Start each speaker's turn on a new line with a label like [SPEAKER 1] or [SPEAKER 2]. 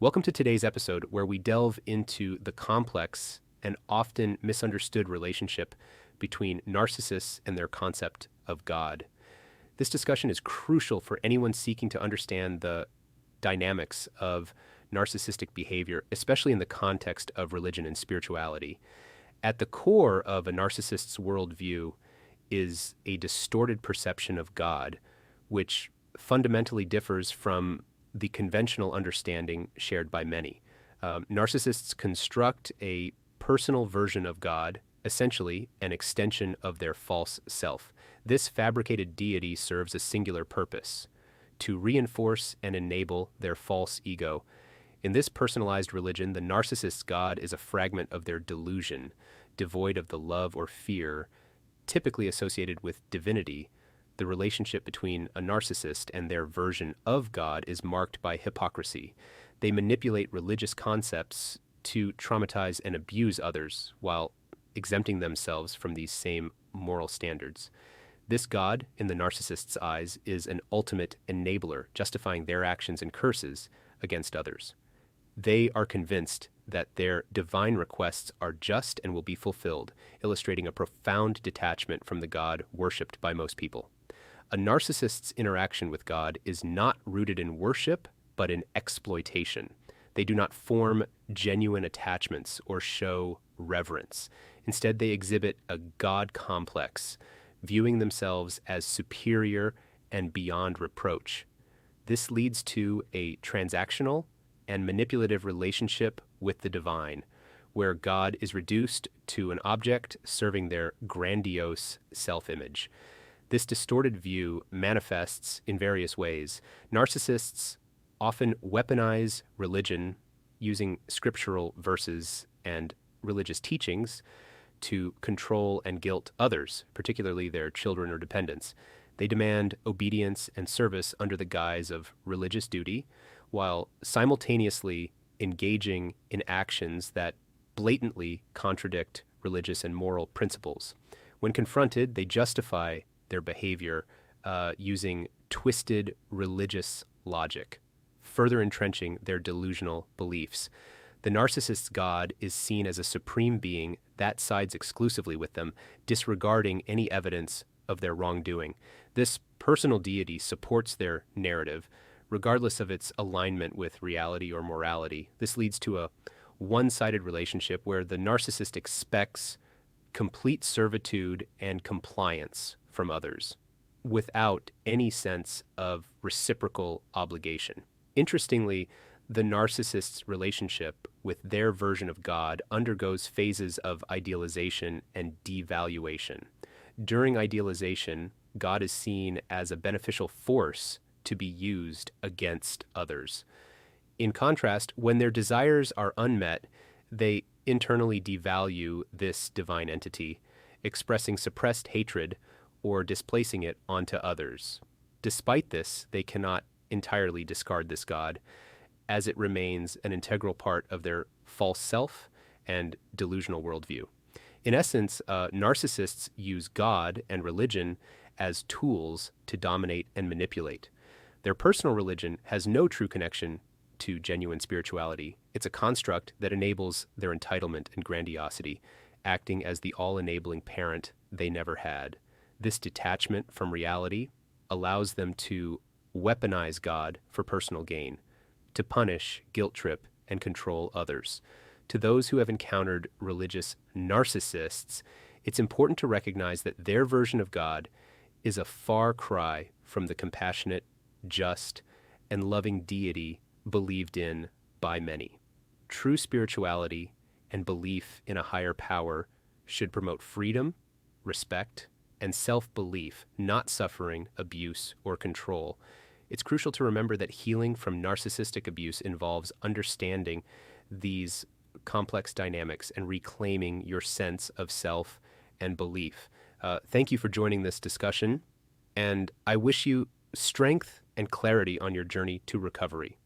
[SPEAKER 1] Welcome to today's episode where we delve into the complex and often misunderstood relationship between narcissists and their concept of God. This discussion is crucial for anyone seeking to understand the dynamics of narcissistic behavior, especially in the context of religion and spirituality. At the core of a narcissist's worldview is a distorted perception of God, which fundamentally differs from the conventional understanding shared by many. Narcissists construct a personal version of God, essentially an extension of their false self. This fabricated deity serves a singular purpose: to reinforce and enable their false ego. In this personalized religion, the narcissist's God is a fragment of their delusion, devoid of the love or fear typically associated with divinity. The relationship between a narcissist and their version of God is marked by hypocrisy. They manipulate religious concepts to traumatize and abuse others while exempting themselves from these same moral standards. This God, in the narcissist's eyes, is an ultimate enabler, justifying their actions and curses against others. They are convinced that their divine requests are just and will be fulfilled, illustrating a profound detachment from the God worshipped by most people. A narcissist's interaction with God is not rooted in worship, but in exploitation. They do not form genuine attachments or show reverence. Instead, they exhibit a God complex, viewing themselves as superior and beyond reproach. This leads to a transactional and manipulative relationship with the divine, where God is reduced to an object serving their grandiose self-image. This distorted view manifests in various ways. Narcissists often weaponize religion using scriptural verses and religious teachings to control and guilt others, particularly their children or dependents. They demand obedience and service under the guise of religious duty, while simultaneously engaging in actions that blatantly contradict religious and moral principles. When confronted, they justify their behavior using twisted religious logic, further entrenching their delusional beliefs. The narcissist's God is seen as a supreme being that sides exclusively with them, disregarding any evidence of their wrongdoing. This personal deity supports their narrative, regardless of its alignment with reality or morality. This leads to a one-sided relationship where the narcissist expects complete servitude and compliance from others without any sense of reciprocal obligation. Interestingly, the narcissist's relationship with their version of God undergoes phases of idealization and devaluation. During idealization, God is seen as a beneficial force to be used against others. In contrast, when their desires are unmet, they internally devalue this divine entity, expressing suppressed hatred or displacing it onto others. Despite this, they cannot entirely discard this God, as it remains an integral part of their false self and delusional worldview. In essence, narcissists use God and religion as tools to dominate and manipulate. Their personal religion has no true connection to genuine spirituality. It's a construct that enables their entitlement and grandiosity, acting as the all-enabling parent they never had. This detachment from reality allows them to weaponize God for personal gain, to punish, guilt trip, and control others. To those who have encountered religious narcissists, it's important to recognize that their version of God is a far cry from the compassionate, just, and loving deity believed in by many. True spirituality and belief in a higher power should promote freedom, respect, and self-belief, not suffering, abuse, or control. It's crucial to remember that healing from narcissistic abuse involves understanding these complex dynamics and reclaiming your sense of self and belief. Thank you for joining this discussion, and I wish you strength and clarity on your journey to recovery.